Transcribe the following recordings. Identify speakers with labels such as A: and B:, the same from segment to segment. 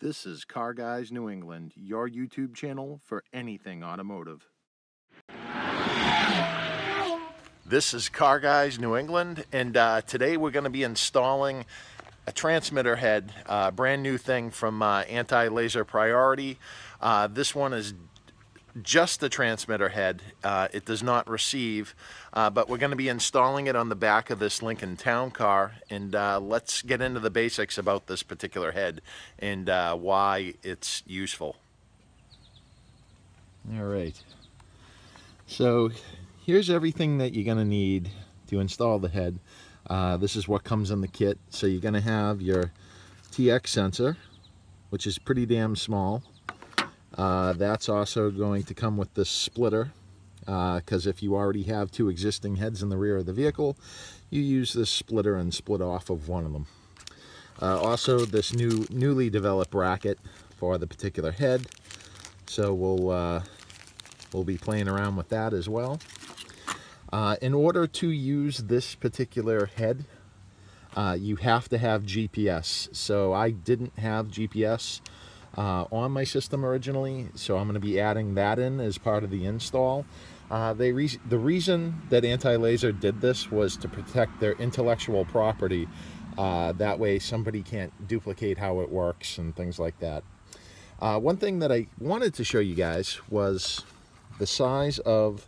A: This is Car Guys New England, your YouTube channel for anything automotive. This is Car Guys New England, and today we're going to be installing a transmitter head, brand new thing from Anti-Laser Priority. This one is just the transmitter head. It does not receive, but we're going to be installing it on the back of this Lincoln Town Car, and let's get into the basics about this particular head and why it's useful. All right, so here's everything that you're going to need to install the head. This is what comes in the kit. So you're going to have your TX sensor, which is pretty damn small. That's also going to come with this splitter, because if you already have two existing heads in the rear of the vehicle, you use this splitter and split off of one of them. Also, this newly developed bracket for the particular head, so we'll be playing around with that as well. In order to use this particular head, you have to have GPS. So I didn't have GPS on my system originally, so I'm going to be adding that in as part of the install. The reason that Anti-Laser did this was to protect their intellectual property. That way somebody can't duplicate how it works and things like that. One thing that I wanted to show you guys was the size of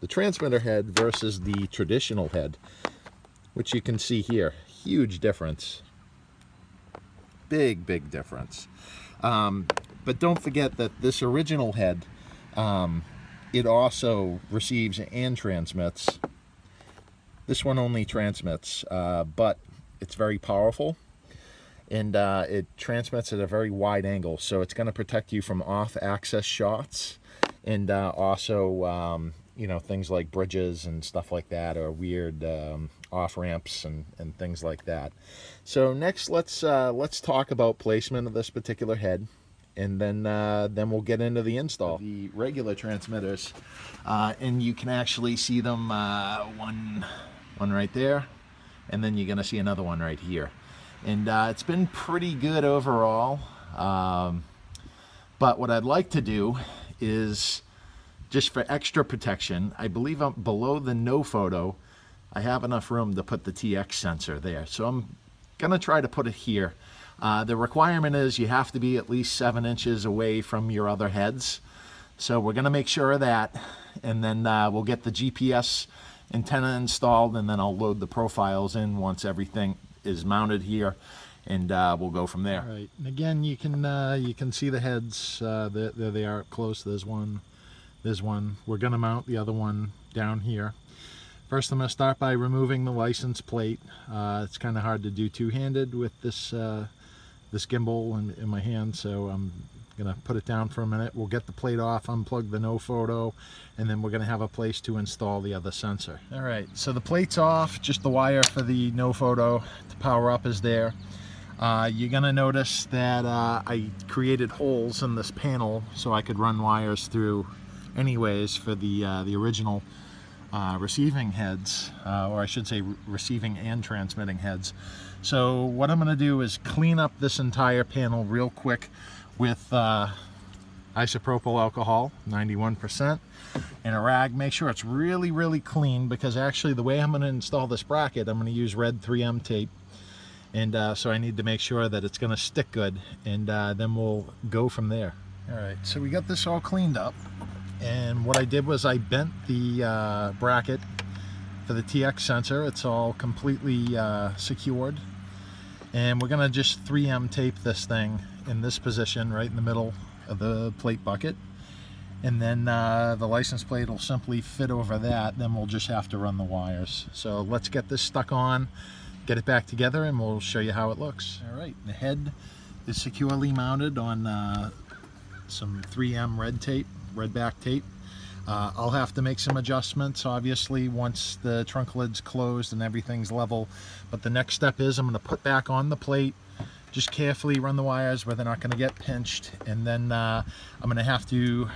A: the transmitter head versus the traditional head, which you can see here. Huge difference. Big difference. But don't forget that this original head, it also receives and transmits. This one only transmits, but it's very powerful, and it transmits at a very wide angle, so it's going to protect you from off-axis shots, and also you know, things like bridges and stuff like that, or weird off-ramps and things like that. So next, let's talk about placement of this particular head, and then we'll get into the install. The regular transmitters, and you can actually see them, one right there, and then you're going to see another one right here. And it's been pretty good overall, but what I'd like to do is, just for extra protection, I believe I'm below the no photo, I have enough room to put the TX sensor there. So I'm gonna try to put it here. The requirement is you have to be at least 7 inches away from your other heads. So we're gonna make sure of that, and then we'll get the GPS antenna installed, and then I'll load the profiles in once everything is mounted here, and we'll go from there. All right, and again, you can see the heads. There they are up close. There's one. There's one. We're going to mount the other one down here. First, I'm going to start by removing the license plate. It's kind of hard to do two-handed with this this gimbal in my hand, so I'm going to put it down for a minute. We'll get the plate off, unplug the no photo, and then we're going to have a place to install the other sensor. All right, so the plate's off. Just the wire for the no photo to power up is there. You're going to notice that I created holes in this panel so I could run wires through anyways for the original receiving heads, or I should say receiving and transmitting heads. So what I'm going to do is clean up this entire panel real quick with isopropyl alcohol, 91%, and a rag. Make sure it's really clean, because actually the way I'm going to install this bracket, I'm going to use red 3M tape, and so I need to make sure that it's going to stick good, and then we'll go from there. All right, so we got this all cleaned up. And what I did was I bent the bracket for the TX sensor. It's all completely secured. And we're going to just 3M tape this thing in this position right in the middle of the plate bucket. And then the license plate will simply fit over that. Then we'll just have to run the wires. So let's get this stuck on, get it back together, and we'll show you how it looks. All right, the head is securely mounted on some 3M red back tape. I'll have to make some adjustments, obviously, once the trunk lid's closed and everything's level. But the next step is I'm going to put back on the plate, just carefully run the wires where they're not going to get pinched, and then I'm going to have to,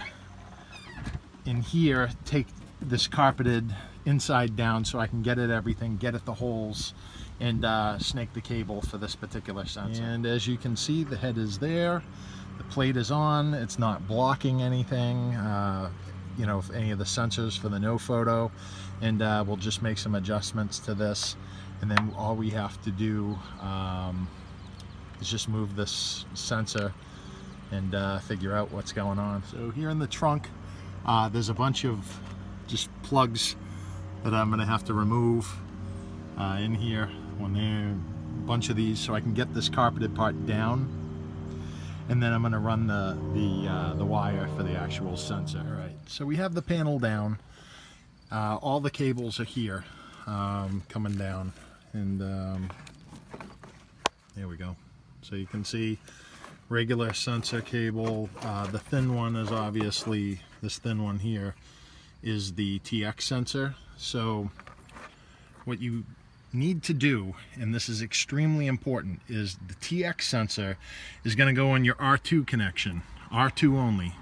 A: in here, take this carpeted inside down so I can get at everything, get at the holes, and snake the cable for this particular sensor. And as you can see, the head is there, the plate is on, it's not blocking anything, you know, any of the sensors for the no photo, and we'll just make some adjustments to this, and then all we have to do is just move this sensor and figure out what's going on. So here in the trunk, there's a bunch of just plugs that I'm going to have to remove in here. When there a bunch of these, so I can get this carpeted part down, and then I'm going to run the wire for the actual sensor. All right, so we have the panel down. All the cables are here, coming down, and there we go. So you can see regular sensor cable. The thin one is obviously, this thin one here is the TX sensor. So what you need to do, and this is extremely important, is the TX sensor is going to go on your R2 connection, R2 only.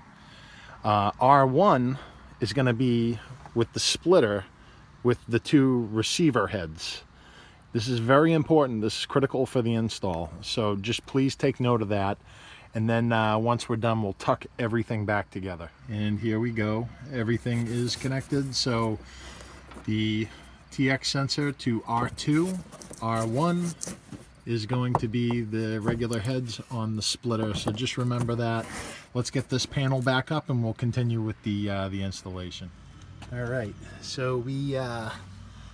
A: R1 is going to be with the splitter with the two receiver heads. This is very important. This is critical for the install, so just please take note of that. And then once we're done, we'll tuck everything back together. And here we go. Everything is connected. So the TX sensor to R2, R1 is going to be the regular heads on the splitter. So just remember that. Let's get this panel back up and we'll continue with the installation. All right, so we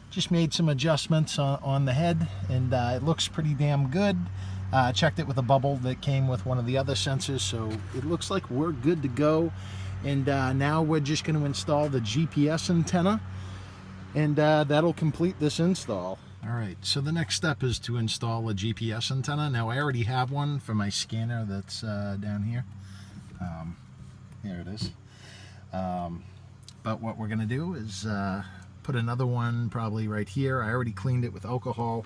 A: just made some adjustments on the head, and it looks pretty damn good. Checked it with a bubble that came with one of the other sensors, so it looks like we're good to go. And now we're just going to install the GPS antenna, and that'll complete this install. All right, so the next step is to install a GPS antenna. Now I already have one for my scanner that's down here. There it is. But what we're going to do is put another one probably right here. I already cleaned it with alcohol.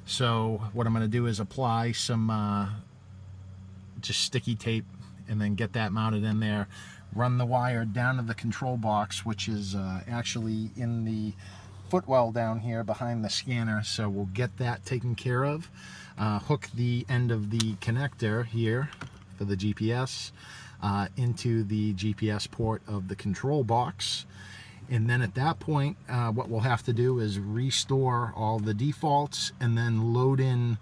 A: So what I'm going to do is apply some just sticky tape and then get that mounted in there. Run the wire down to the control box, which is actually in the footwell down here behind the scanner. So we'll get that taken care of. Hook the end of the connector here for the GPS into the GPS port of the control box. And then at that point, what we'll have to do is restore all the defaults and then load in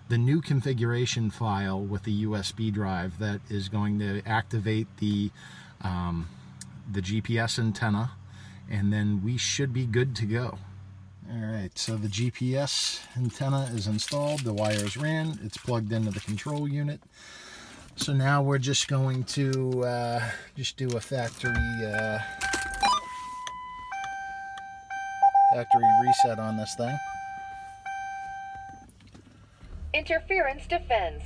A: the new configuration file with the USB drive that is going to activate the GPS antenna, and then we should be good to go. All right, so the GPS antenna is installed, the wires ran, it's plugged into the control unit. So now we're just going to just do a factory reset on this thing.
B: Interference defense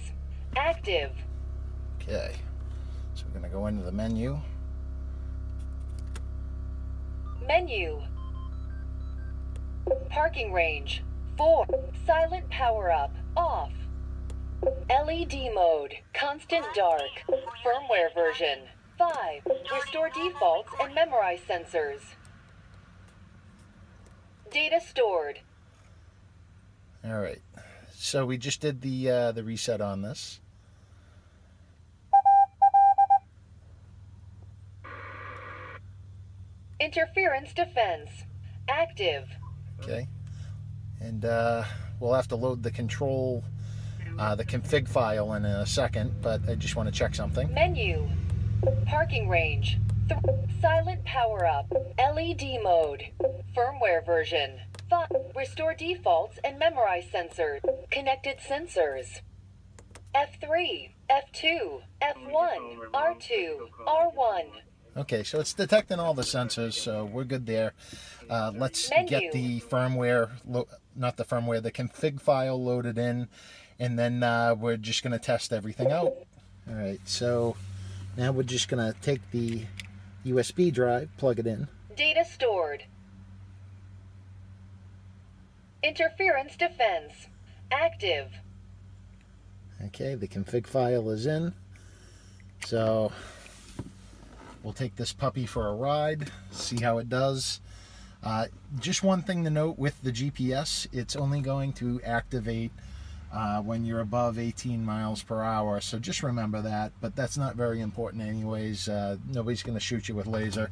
B: active.
A: Okay, so we're going to go into the menu.
B: Menu. Parking range 4. Silent power up off. LED mode constant dark. Firmware version 5. Restore defaults and memorize sensors. Data stored.
A: All right, so we just did the reset on this.
B: Interference defense active.
A: Okay, and we'll have to load the control, the config file in a second, but I just want to check something.
B: Menu. Parking range 3. Silent power up. LED mode. Firmware version 5. Restore defaults and memorize sensors. Connected sensors. F3, F2, F1, R2, R1.
A: Okay, so it's detecting all the sensors, so we're good there. Let's get the firmware, not the firmware, the config file loaded in, and then we're just going to test everything out. All right, so now we're just going to take the USB drive, plug it in.
B: Data stored. Interference defense active.
A: Okay, the config file is in. So we'll take this puppy for a ride, see how it does. Just one thing to note with the GPS, it's only going to activate when you're above 18 miles per hour, so just remember that, but that's not very important anyways. Nobody's going to shoot you with laser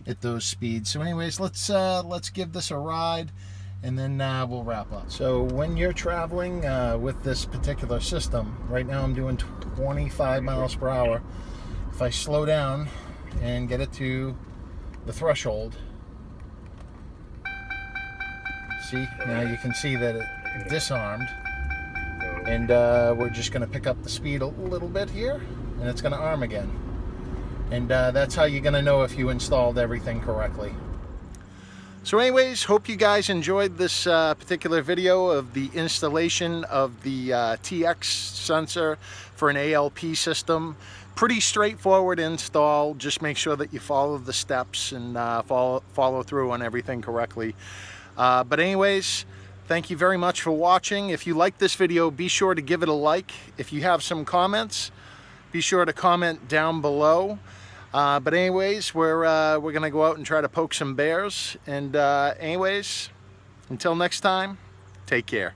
A: at those speeds. So anyways, let's give this a ride, and then we'll wrap up. So when you're traveling with this particular system, right now I'm doing 25 miles per hour. If I slow down and get it to the threshold, see, now you can see that it disarmed, and we're just going to pick up the speed a little bit here, and it's going to arm again. And that's how you're going to know if you installed everything correctly. So anyways, hope you guys enjoyed this particular video of the installation of the TX sensor for an ALP system. Pretty straightforward install. Just make sure that you follow the steps and follow through on everything correctly. But anyways, thank you very much for watching. If you like this video, be sure to give it a like. If you have some comments, be sure to comment down below. But anyways, we're gonna go out and try to poke some bears. And anyways, until next time, take care.